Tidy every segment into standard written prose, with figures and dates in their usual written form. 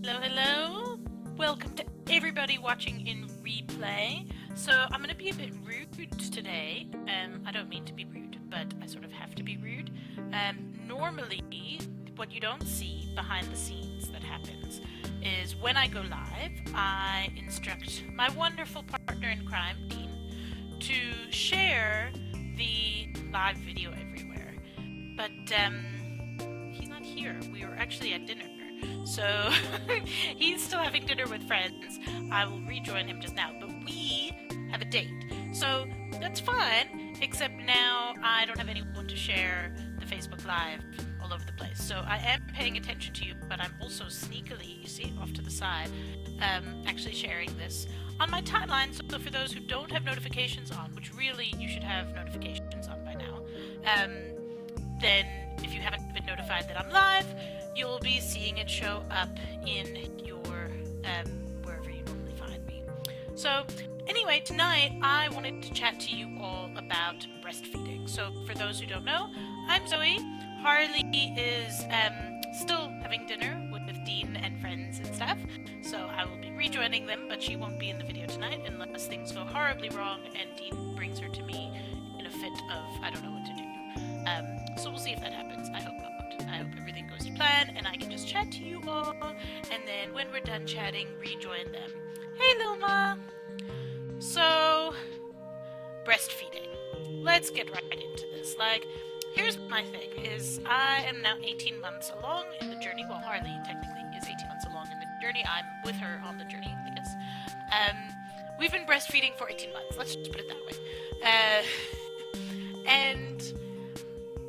Hello. Welcome to everybody watching in replay. So I'm going to be a bit rude today. I don't mean to be rude, but I sort of have to be rude. Normally, what you don't see behind the scenes that happens is when I go live, I instruct my wonderful partner in crime, Dean, to share the live video everywhere. But he's not here. We were actually at dinner. So he's still having dinner with friends. I will rejoin him just now, but we have a date. So that's fine, except now I don't have anyone to share the Facebook Live all over the place. So I am paying attention to you, but I'm also sneakily, you see, off to the side, actually sharing this on my timeline. So for those who don't have notifications on, which really you should have notifications on by now, then if you haven't been notified that I'm live, you'll be seeing it show up in your wherever you normally find me. So anyway, tonight I wanted to chat to you all about breastfeeding. So for those who don't know, I'm Zoe. Harley is still having dinner with Dean and friends and stuff, so I will be rejoining them, but she won't be in the video tonight unless things go horribly wrong and Dean brings her to me in a fit of I don't know what to do. So we'll see if that happens. I hope not. I hope everything goes to plan and I can just chat to you all, and then when we're done chatting, rejoin them. Hey Luma! So, breastfeeding. Let's get right into this. Here's my thing, is I am now 18 months along in the journey. Well, Harley technically is 18 months along in the journey. I'm with her on the journey, I guess. We've been breastfeeding for 18 months. Let's just put it that way. And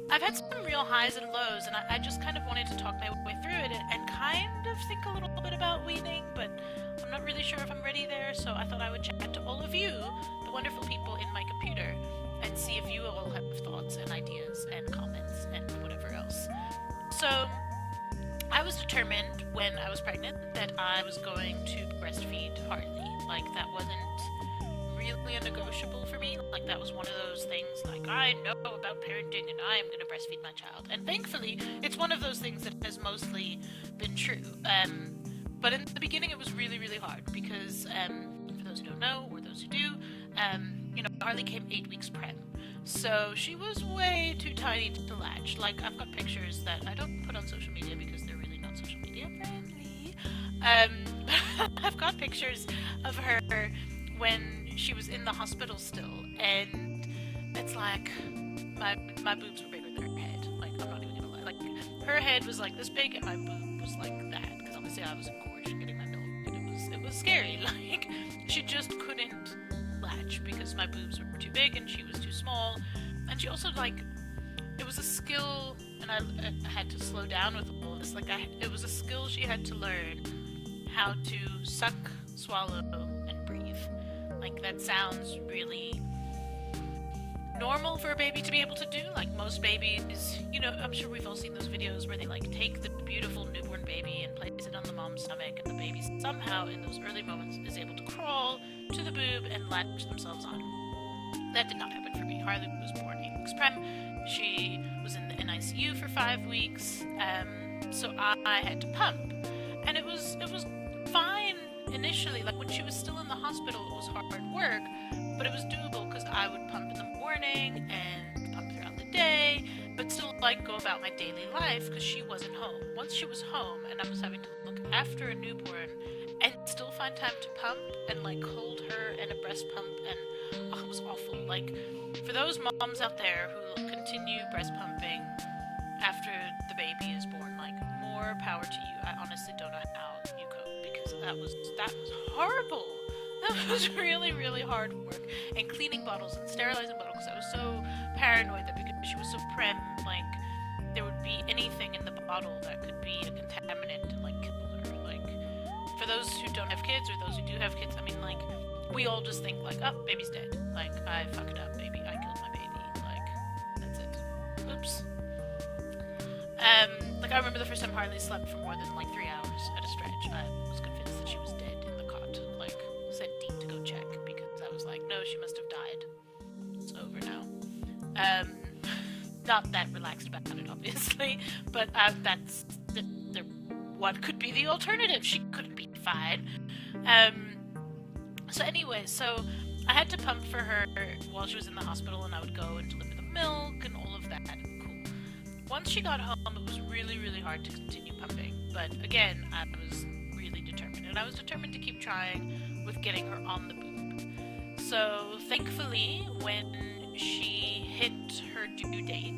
I've had some real highs and lows, and I just kind of wanted to talk my way through it and kind of think a little bit about weaning, but I'm not really sure if I'm ready there, so I thought I would chat to all of you, the wonderful people in my computer, and see if you all have thoughts and ideas and comments and whatever else. So, I was determined when I was pregnant that I was going to breastfeed Harley. That wasn't really a negotiable for me. That was one of those things, I know about parenting and I am going to breastfeed my child. And thankfully, it's one of those things that has mostly been true. But in the beginning, it was really, really hard because, for those who don't know, or those who do, Harley came 8 weeks prem. So she was way too tiny to latch. I've got pictures that I don't put on social media because they're really not social media friendly. I've got pictures of her when she was in the hospital still, and it's my boobs were bigger than her head. I'm not even gonna lie. Her head was this big, and my boob was that. Because obviously I was engorged getting my milk, and it was scary. She just couldn't latch because my boobs were too big and she was too small, and she also it was a skill, and I had to slow down with all of this. It was a skill she had to learn how to suck, swallow, and breathe. That sounds really normal for a baby to be able to do. Most babies, I'm sure we've all seen those videos where they take the beautiful newborn baby and place it on the mom's stomach, and the baby somehow in those early moments is able to crawl to the boob and latch themselves on. That did not happen for me. Harley was born 8 weeks prem. She was in the NICU for 5 weeks, so I had to pump, and it was fine initially. When she was still in the hospital, it was hard work, but it was doable because I would pump in the morning and pump throughout the day, but still go about my daily life because she wasn't home. Once she was home and I was having to look after a newborn and still find time to pump and hold her and a breast pump, and it was awful. For those moms out there who continue breast pumping after the baby is born, more power to you. I honestly don't know how you cope, because that was horrible. That was really, really hard work. And cleaning bottles and sterilizing bottles, because I was so paranoid that because she was so prem, there would be anything in the bottle that could be a contaminant and kill her. For those who don't have kids, or those who do have kids, we all just think oh, baby's dead. I fucked up, baby. I killed my baby. That's it. Oops. I remember the first time Harley slept for more than 3 hours at a stretch. I was convinced that she was dead in the cot. Sent Dean to go check because I was no, she must have died. It's over now. Not that relaxed about it, obviously, but that's the what could be the alternative? She couldn't be fine. Um, so anyway, so I had to pump for her while she was in the hospital, and I would go and deliver the milk and all of that. Cool. Once she got home, it was really, really hard to continue pumping. But again, I was really determined, and I was determined to keep trying with getting her on the boob. So thankfully, when she hit her due date,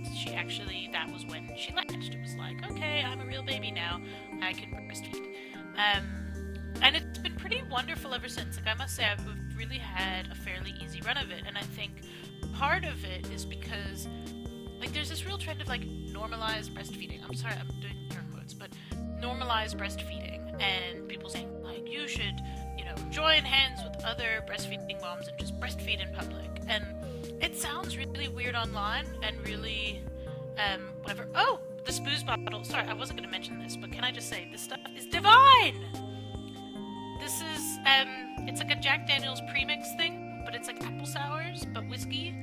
that was when she latched. It was like, okay, I'm a real baby now, I can breastfeed. And it's been pretty wonderful ever since. Like, I must say, I've really had a fairly easy run of it, and I think part of it is because, like, there's this real trend of, like, normalized breastfeeding. I'm sorry, I'm doing air quotes, but normalized breastfeeding, and people saying, like, you should, join hands with other breastfeeding moms and just breastfeed in public. And it sounds really weird online and really, whatever. Oh, the Spooze bottle. Sorry, I wasn't going to mention this, but can I just say, this stuff is divine! This is, it's like a Jack Daniel's premix thing, but it's like apple sours, but whiskey.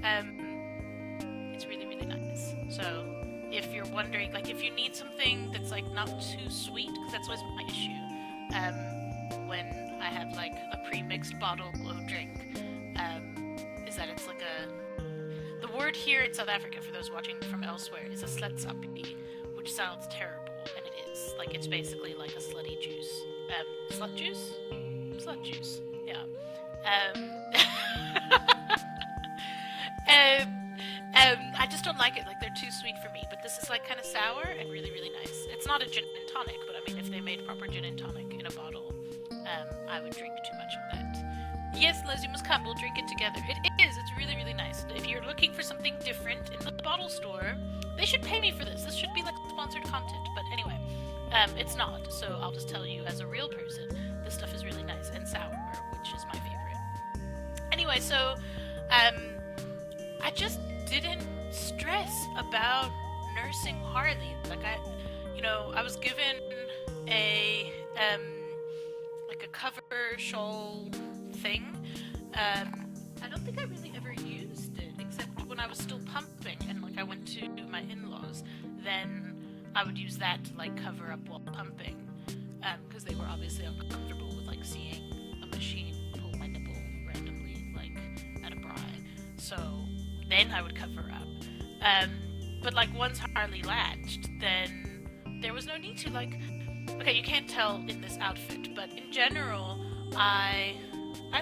It's really, really nice. So, if you're wondering, like, if you need something that's, like, not too sweet, because that's always my issue, when I have, like, a pre-mixed bottle of drink, is that it's like the word here in South Africa, for those watching from elsewhere, is a sletsappie, which sounds terrible, and it is. Like, it's basically like a slutty juice. Slut juice? Slut juice, yeah. I just don't like it. Like, they're too sweet for me. But this is, like, kind of sour and really, really nice. It's not a gin and tonic, but I mean, if they made proper gin and tonic in a bottle, I would drink too much of that. Yes, Liz, you must come. We'll drink it together. It is. It's really, really nice. If you're looking for something different in the bottle store, they should pay me for this. This should be, like, sponsored content. But anyway, it's not. So I'll just tell you, as a real person, this stuff is really nice and sour, which is my favorite. Anyway, so, I just didn't stress about nursing Harley. Like, I was given a cover shawl thing. I don't think I really ever used it, except when I was still pumping and, like, I went to my in-laws. Then I would use that to, like, cover up while pumping, because they were obviously uncomfortable with, like, seeing a machine pull my nipple randomly, like, at a bra. So then I would cover up. But, like, once Harley latched, then there was no need to, like, okay, you can't tell in this outfit, but in general, I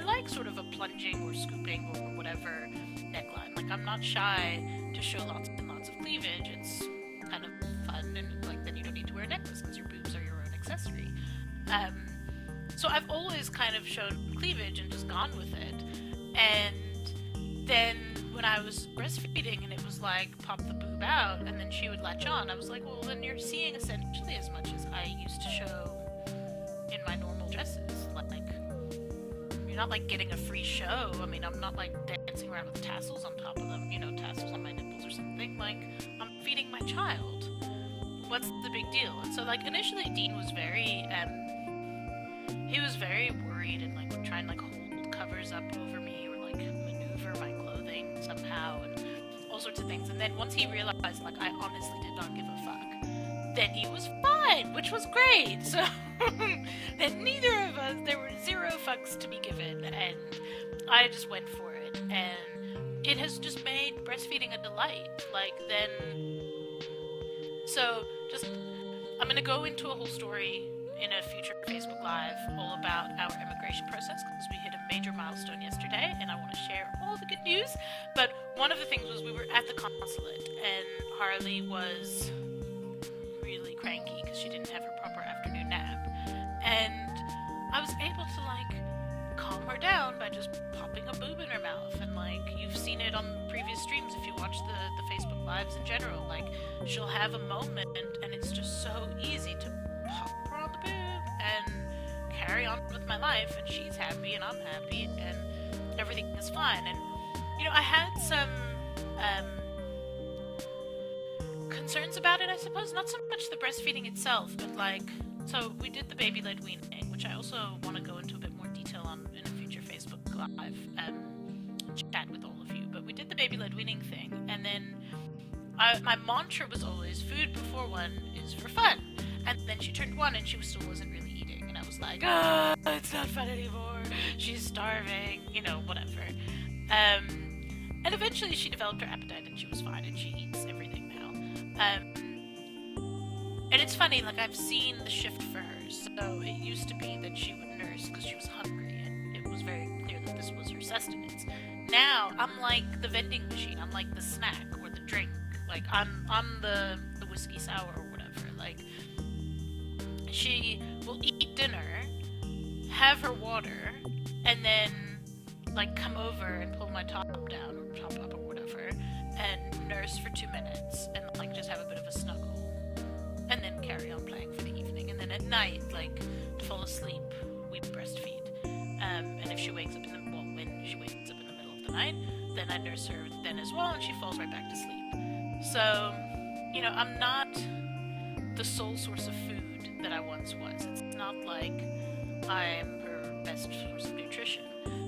like sort of a plunging or scooping or whatever neckline. Like, I'm not shy to show lots and lots of cleavage. It's kind of fun, and, like, then you don't need to wear a necklace because your boobs are your own accessory. So I've always kind of shown cleavage and just gone with it. And then when I was breastfeeding and it was like, pop the boob out, and then she would latch on, I was like, well, then you're seeing essentially as much as I used to show in my normal dresses. Like, you're not, like, getting a free show. I mean, I'm not, like, dancing around with tassels on top of them, tassels on my nipples or something. Like, I'm feeding my child. What's the big deal? And so, like, initially Dean was very, he was very worried and, like, would try and, like, hold covers up over me or, like, maneuver my clothing somehow and all sorts of things. And then once he realized, like, I honestly did not give a fuck, then he was fine, which was great. So then neither of us, there were zero fucks to be given, and I just went for it, and it has just made breastfeeding a delight. Like, then, so just, I'm gonna go into a whole story in a future Facebook Live all about our immigration process, because we hit a major milestone yesterday, and I want to share all the good news. But one of the things was we were at the consulate, and Harley was really cranky because she didn't have her proper afternoon nap, and I was able to, like, calm her down by just popping a boob in her mouth. And, like, you've seen it on previous streams if you watch the Facebook Lives in general. Like, she'll have a moment, and it's just so easy to pop her on the boob and carry on with my life, and she's happy and I'm happy and everything is fine. And I had some concerns about it, I suppose. Not so much the breastfeeding itself, but, like, so we did the baby-led weaning, which I also want to go into a bit more detail on in a future Facebook Live chat with all of you. But we did the baby-led weaning thing, and then my mantra was always, food before one is for fun. And then she turned 1 and she still wasn't really eating. And I was like, ah, it's not fun anymore. She's starving, whatever. And eventually she developed her appetite and she was fine and she eats everything now. And it's funny, like I've seen the shift for her. So it used to be that she would nurse because she was hungry and it was very clear that this was her sustenance. Now I'm like the vending machine. I'm like the snack or the drink. Like I'm the whiskey sour or whatever. Like she will eat dinner, have her water, and then like come over and pull my top down or top up or whatever and nurse for 2 minutes and like just have a bit of a snuggle and then carry on playing for the evening. And then at night, like to fall asleep, we breastfeed. And if she wakes up when she wakes up in the middle of the night, then I nurse her then as well and she falls right back to sleep. So, I'm not the sole source of food that I once was. It's not like I'm her best source of nutrition.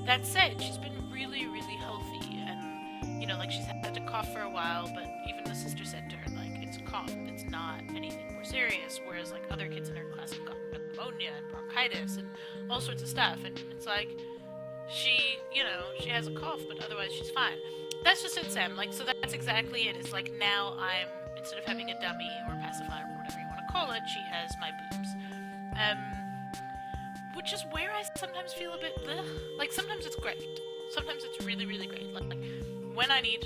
That said, she's been really, really healthy, and like she's had to cough for a while, but even the sister said to her, like, it's a cough, it's not anything more serious, whereas like other kids in her class have gotten pneumonia and bronchitis and all sorts of stuff, and it's like she has a cough, but otherwise she's fine. That's just it, Sam. Like, so that's exactly it. It's like now instead of having a dummy or pacifier or whatever you want to call it, she has my boobs. Which is where I sometimes feel a bit like sometimes it's great. Sometimes it's really, really great. Like when I need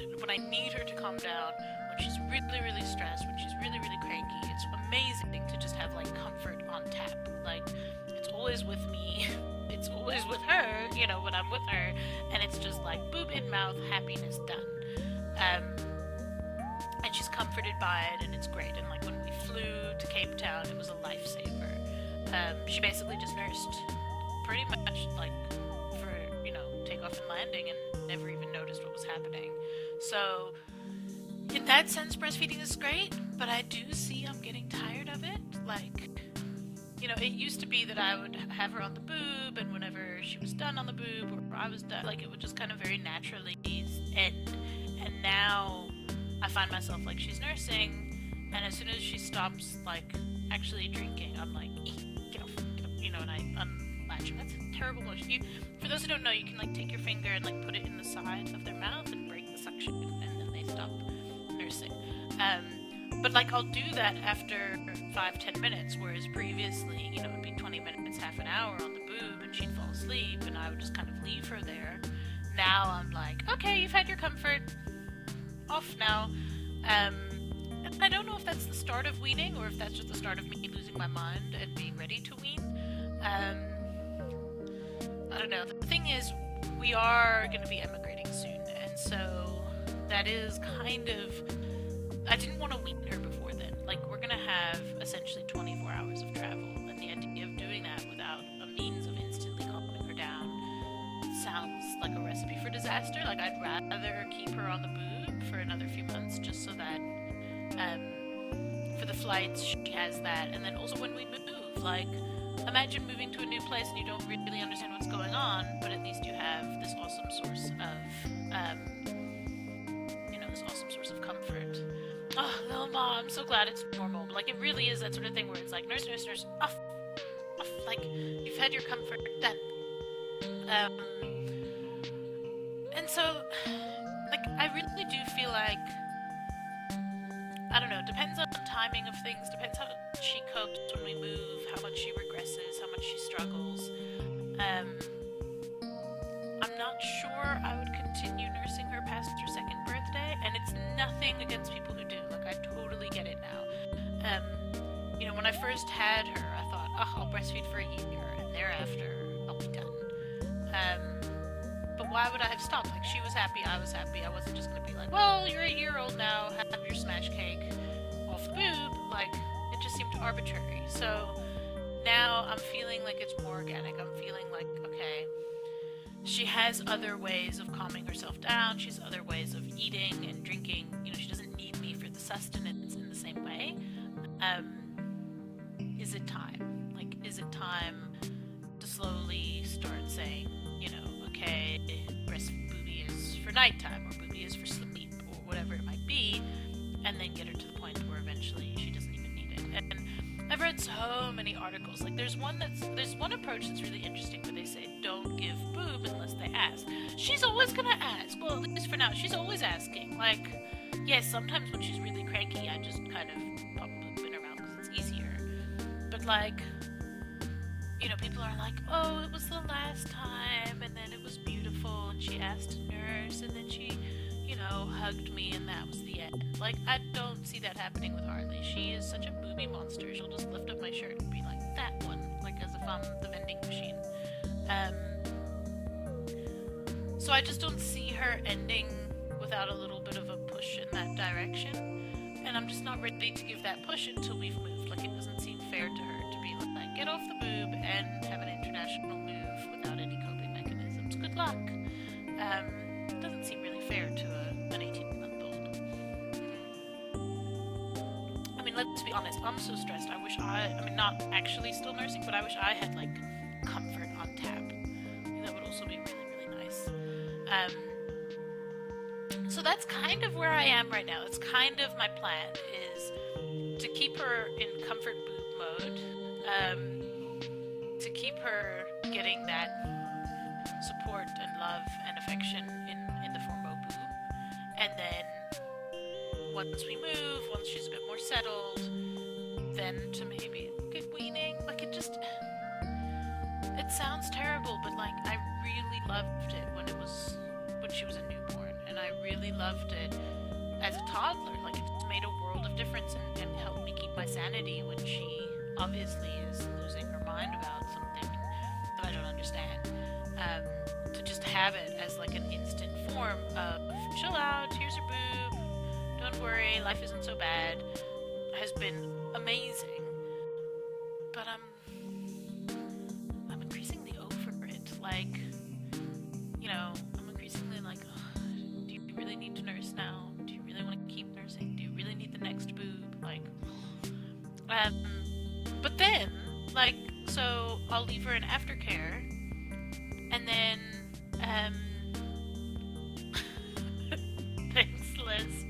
her to calm down, when she's really, really stressed, when she's really, really cranky, it's amazing to just have like comfort on tap. Like it's always with me. It's always with her, when I'm with her, and it's just like boob in mouth, happiness done. And she's comforted by it, and it's great. And like when we flew to Cape Town, it was a lifesaver. She basically just nursed pretty much like for, takeoff and landing and never even noticed what was happening. So in that sense, breastfeeding is great, but I do see I'm getting tired of it. Like, it used to be that I would have her on the boob, and whenever she was done on the boob or I was done, like it would just kind of very naturally end. And now I find myself like she's nursing, and as soon as she stops like actually drinking, I'm like, get off, and I unlatch her. That's a terrible motion. For those who don't know, you can like take your finger and like put it in the side of their mouth and break the suction, and then they stop nursing. But like I'll do that after 5-10 minutes, whereas previously, it would be 20 minutes, half an hour on the boob, and she'd fall asleep, and I would just kind of leave her there. Now I'm like, okay, you've had your comfort, off now. And I don't know if that's the start of weaning, or if that's just the start of me losing my mind and being ready to wean. I don't know. The thing is, we are going to be emigrating soon, and so that is kind of... I didn't want to wean her before then. Like, we're going to have essentially 24 hours of travel, and the idea of doing that without a means of instantly calming her down sounds like a recipe for disaster. Like, I'd rather keep her on the boob for another few months just so that for the flights she has that. And then also when we move, like, imagine moving to a new place and you don't really understand what's going on, but at least you have this awesome source of comfort. Oh, little mom, I'm so glad it's normal. But like, it really is that sort of thing where it's like, nurse, off, like, you've had your comfort, done. And so, like, I really do feel like, I don't know, depends on timing of things, depends how she copes when we move, how much she regresses, how much she struggles. I'm not sure I would continue nursing her past her second birthday, and it's nothing against people who do. Like, I totally get it now. When I first had her, I thought, I'll breastfeed for a year, and thereafter, I'll be done. But why would I have stopped? Like, she was happy, I was happy. I wasn't just gonna be like, well, you're a year old now, have your smash cake off the boob. Like, it just seemed arbitrary. So now I'm feeling like it's more organic. I'm feeling like, okay, she has other ways of calming herself down. She has other ways of eating and drinking. She doesn't need me for the sustenance in the same way. Is it time? Like, is it time to slowly start saying, okay, breast booby is for nighttime, or booby is for sleep, or whatever it might be, and then get her to the point where eventually she doesn't even need it. And I've read so many articles. Like there's one approach that's really interesting where they say don't give boob unless they ask. She's always gonna ask. Well, at least for now, she's always asking. Like, yes, sometimes when she's really cranky, I just kind of pop boob in her mouth because it's easier. But like, people are like, oh, it was the last time, and then it was beautiful, and she asked a nurse, and then she, hugged me, and that was the end. Like, I don't see that happening with Harley. She is such a booby monster. She'll just lift up my shirt and be like, that one, like as if I'm the vending machine. So I just don't see her ending without a little bit of a push in that direction, and I'm just not ready to give that push until we've moved. Like, it doesn't seem fair to her to be like, get off the boob and have an international move without any coping mechanisms. Good luck. It doesn't seem really fair to an 18-month-old. I mean, let's be honest, I'm so stressed. I mean, not actually still nursing, but I wish I had, like, comfort on tap. I think that would also be really, really nice. So that's kind of where I am right now. It's kind of my plan, is to keep her in comfort boob mode, to keep her getting that support and love and affection in the form of boob, and then once we move, once she's a bit more settled, then to maybe look at weaning. Like, it sounds terrible, but like, I really loved it when she was a newborn, and I really loved it as a toddler. Like, it's made a world of difference and helped me keep my sanity when she obviously is losing her mind about something that I don't understand. To just have it as like an instant form of chill out, here's your boob, don't worry, life isn't so bad, has been amazing. But I'm increasingly over it. Like, I'm increasingly like, oh, do you really need to nurse now? Do you really want to keep nursing? Do you really need the next boob? Like, but then, like, so I'll leave her in aftercare, and then, thanks, Liz.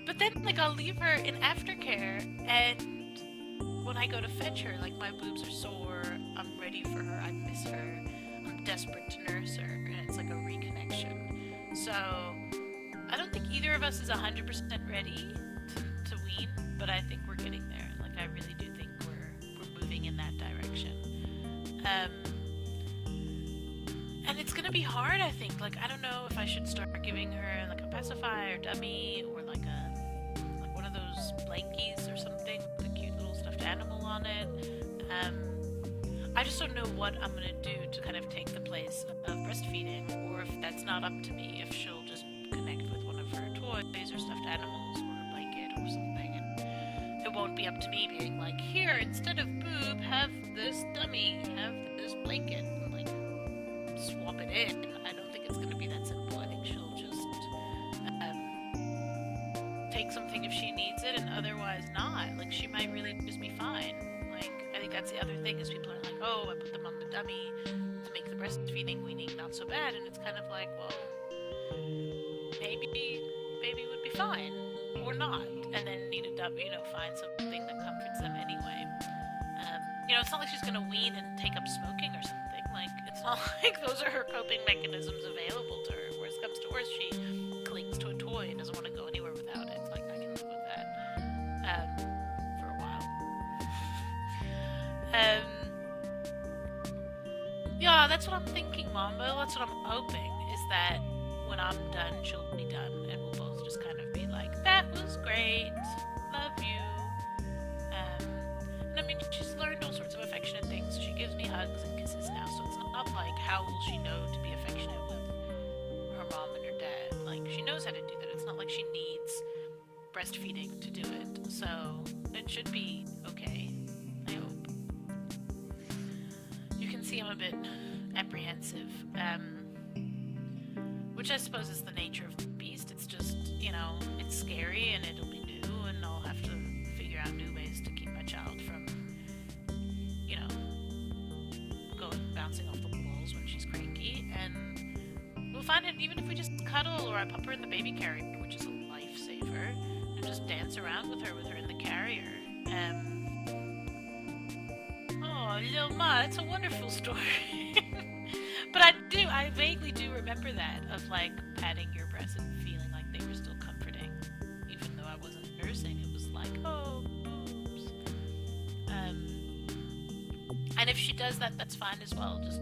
But then, like, I'll leave her in aftercare, and when I go to fetch her, like, my boobs are sore, I'm ready for her, I miss her, I'm desperate to nurse her, and it's like a reconnection. So, I don't think either of us is 100% ready to wean, but I think we're getting there. Like, I really do think we're moving in that direction. And it's gonna be hard, I think. Like, I don't know if I should start giving her like a pacifier dummy, or like one of those blankies or something with a cute little stuffed animal on it. I just don't know what I'm gonna do to kind of take the place of breastfeeding, or if that's not up to me, if she'll just connect with one of her toys or stuffed animals or a blanket or something, and it won't be up to me being like, here, instead of boob, have this dummy, have this blanket, and like swap it in. I don't think it's gonna be that simple. I think she'll just take something if she needs it, and otherwise not. Like, she might really just be fine. Like, I think that's the other thing, is people are like, oh, I put them on the dummy to make the breastfeeding weaning not so bad, and it's kind of like, well, maybe baby would be fine, or not, and then need a dummy, find something that comforts them anyway. It's not like she's gonna wean and take up smoking or something. Like, it's not like those are her coping mechanisms available to her. Worst comes to worst, she clings to a toy and doesn't want to go anywhere without it. Like, I can live with that for a while. Yeah, that's what I'm thinking, Mambo. That's what I'm hoping, is that when I'm done, she'll be done, and we'll both just kind of be like, that was great, love you. And I mean, she's learned all sorts of affectionate things. She gives me hugs and kisses now, so it's not like, how will she know to be affectionate with her mom and her dad? Like, she knows how to do that. It's not like she needs breastfeeding to do it, so it should be okay, I hope. You can see I'm a bit apprehensive, which I suppose is the nature of the beast. It's just, it's scary, and it'll be new, and I'll have to figure out new ways to keep my child from, bouncing off the walls when she's cranky, and we'll find it even if we just cuddle, or I pop her in the baby carrier, which is a lifesaver, and just dance around with her in the carrier, Oh, little Ma, that's a wonderful story. But I vaguely do remember that of like patting your breasts and feeling like they were still comforting, even though I wasn't nursing. It was like, oh, boobs. Um, and if she does that, that's fine as well. Just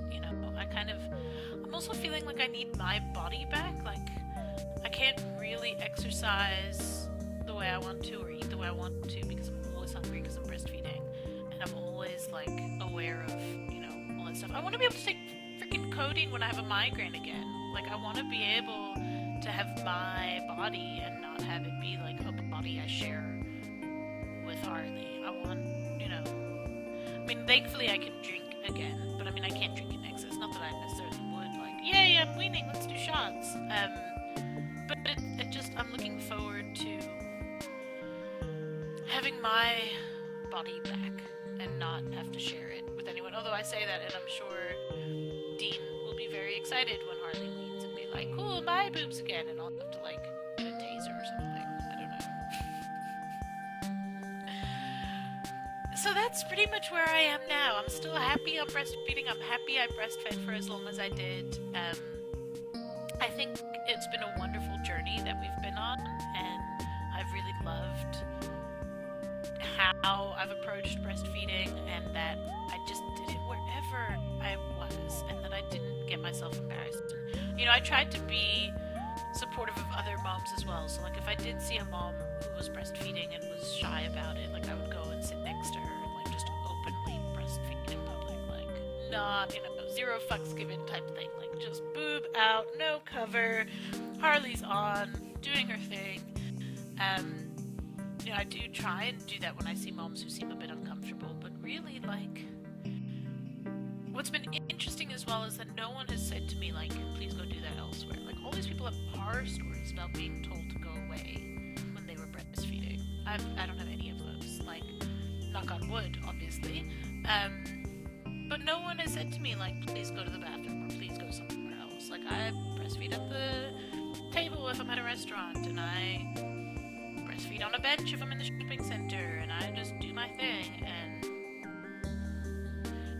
I'm also feeling like I need my body back. Like, I can't really exercise the way I want to or eat the way I want to because I'm always hungry because I'm breastfeeding, and I'm always like aware of all that stuff. I want to be able to take freaking codeine when I have a migraine again. Like, I want to be able to have my body and not have it be like a body I share with Harley. I want, I mean, thankfully I can drink again, but I mean, I can't drink in excess. Not that I necessarily would. Like, yay, I'm weaning. Let's do shots. But it just, I'm looking forward to having my body back and not have to share it with anyone. Although I say that, and I'm sure Dean will be very excited when Harley leaves and be like, cool, my boobs again, and I'll have to like get a taser or something. I don't know. So that's pretty much where I am now. I'm still happy I'm breastfeeding. I'm happy I breastfed for as long as I did. I think it's been a wonderful journey that we've been on, and I've really loved how I've approached breastfeeding, and that I just did it wherever I was, and that I didn't get myself embarrassed. And, I tried to be supportive of other moms as well. So, like, if I did see a mom who was breastfeeding and was shy about it, like, I would go and sit next to her and, like, just openly breastfeed in public. Like, not, zero fucks given type thing. Like, just boob out, no cover, Harley's on, doing her thing. I do try and do that when I see moms who seem a bit uncomfortable, but really, like, what's been interesting as well is that no one has said to me, like, please go do that elsewhere. Like, all these people have horror stories about being told to go away when they were breastfeeding. I don't have any of those. Like, knock on wood, obviously. But no one has said to me, like, please go to the bathroom or please go somewhere else. Like, I breastfeed at the table if I'm at a restaurant, and I breastfeed on a bench if I'm in the shopping center, and I just do my thing. And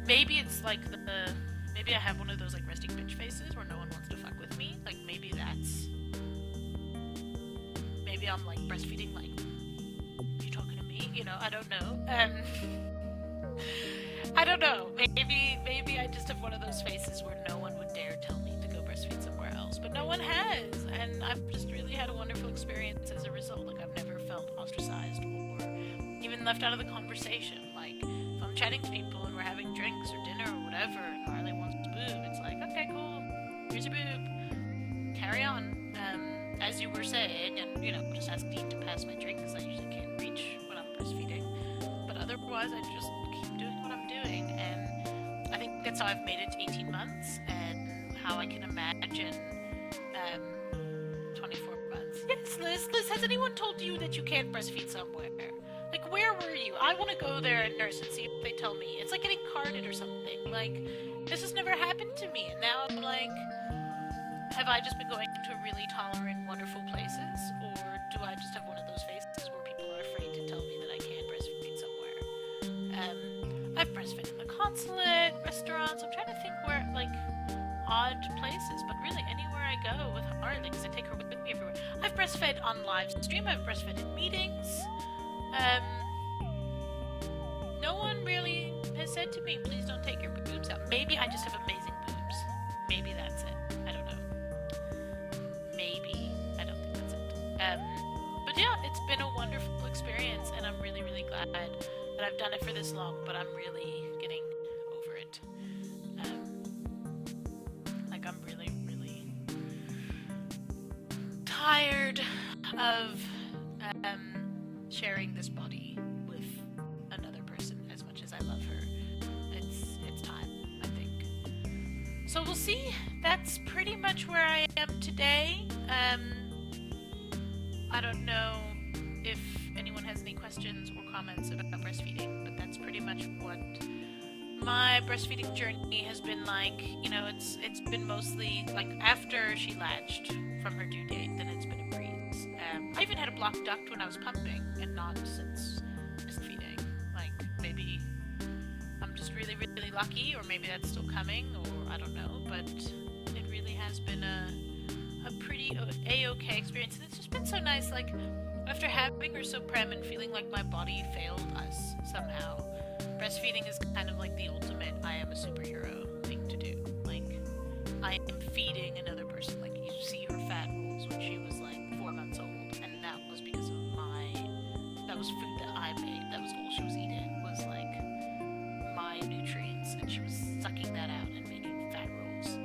maybe it's like maybe I have one of those like resting bitch faces where no one wants to fuck with me. Like, maybe I'm like breastfeeding like, you talking to me? I don't know. I don't know. Maybe I just have one of those faces where no one would dare tell me to go breastfeed somewhere else, but no one has, and I've just really had a wonderful experience as a result. Like, I've never felt ostracized or even left out of the conversation. Like, if I'm chatting to people and we're having drinks or dinner or whatever, and Harley wants a boob, it's like, okay, cool, here's your boob, carry on. As you were saying, and just ask Dean to pass my drink because I usually can't reach when I'm breastfeeding. But otherwise, I just keep doing what I'm doing, and I think that's how I've made it to 18 months, and how I can imagine 24 months. Yes, Liz, has anyone told you that you can't breastfeed somewhere? Like, where were you? I want to go there and nurse and see if they tell me. It's like getting carded or something. Like, this has never happened to me, and now I'm like, have I just been going to really tolerant, wonderful places, or do I just have one of those faces where people are afraid to tell me that I can't breastfeed somewhere? I've breastfed in the consulate, restaurants. I'm trying to think where, like, odd places, but really anywhere I go with Harley, because I take her with me everywhere. I've breastfed on live stream. I've breastfed in meetings. No one really has said to me, please don't take your boobs out. Maybe I just have amazing boobs. Maybe that's it. I don't know. Maybe. I don't think that's it. But yeah, it's been a wonderful experience, and I'm really, really glad that I've done it for this long, but I'm really getting over it. Like, I'm really, really tired of sharing this body with another person as much as I love her. It's time, I think. So we'll see. That's pretty much where I am today. I don't know if anyone has any questions or comments about breastfeeding, but that's pretty much what my breastfeeding journey has been like. It's been mostly like after she latched from her due date, then it's been a breeze. I even had a blocked duct when I was pumping, and not since breastfeeding. really, really lucky, or maybe that's still coming, or I don't know, but it really has been a pretty a-okay experience, and it's just been so nice, like, after having her so prem and feeling like my body failed us somehow, breastfeeding is kind of like the ultimate I am a superhero thing to do. Like, I am feeding another person. Like, you see her fat rolls when she was like 4 months old, and that was because of that was food that I made. That was all she was eating, was like my nutrients, and she was sucking that out and making fat rolls.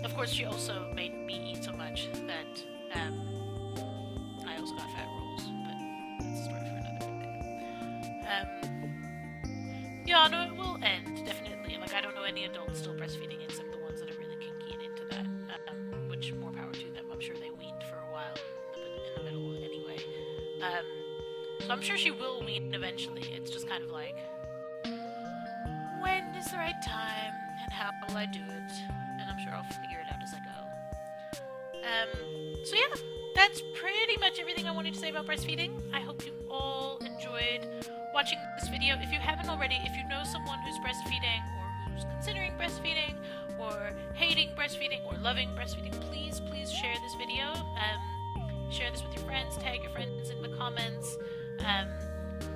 Of course, she also made me eat so much that I also got fat rolls, but that's a story for another day. Yeah, no, it will end, definitely. Like, I don't know any adults still breastfeeding except the ones that are really kinky and into that, which, more power to them. I'm sure they weaned for a while in the middle anyway. So I'm sure she will wean eventually. It's just kind of like, when is the right time, and how will I do it? And I'm sure I'll figure it out as I go. So yeah, that's pretty much everything I wanted to say about breastfeeding. I hope you all enjoyed watching this video. If you haven't already, if you know someone who's breastfeeding, or who's considering breastfeeding, or hating breastfeeding, or loving breastfeeding, please share this video. Share this with your friends, tag your friends in the comments,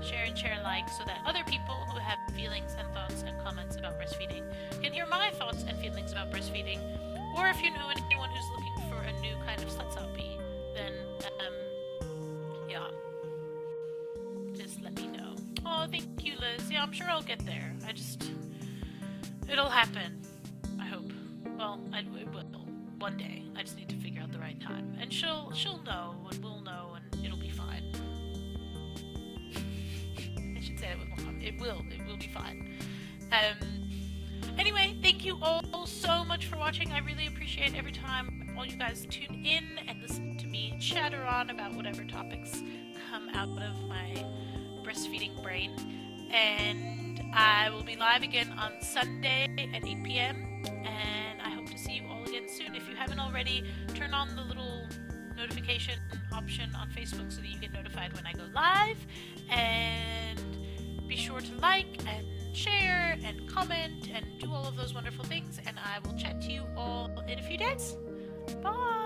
share and like, so that other people who have feelings and thoughts and comments about breastfeeding can hear my thoughts and feelings about breastfeeding. Or if you know anyone who's looking for a new kind of satsapi, then yeah, just let me know. Oh, thank you, Liz. Yeah, I'm sure I'll get there. It'll happen. I hope. Well, it will. One day. I just need to figure out the right time. And she'll know, and we'll know, and it'll be fine. I should say it will be fine. Anyway, thank you all so much for watching. I really appreciate every time all you guys tune in and listen to me chatter on about whatever topics come out of my breastfeeding brain. And I will be live again on Sunday at 8 p.m. and I hope to see you all again soon. If you haven't already, turn on the little notification option on Facebook so that you get notified when I go live, and be sure to like and share and comment and do all of those wonderful things, and I will chat to you all in a few days. Bye!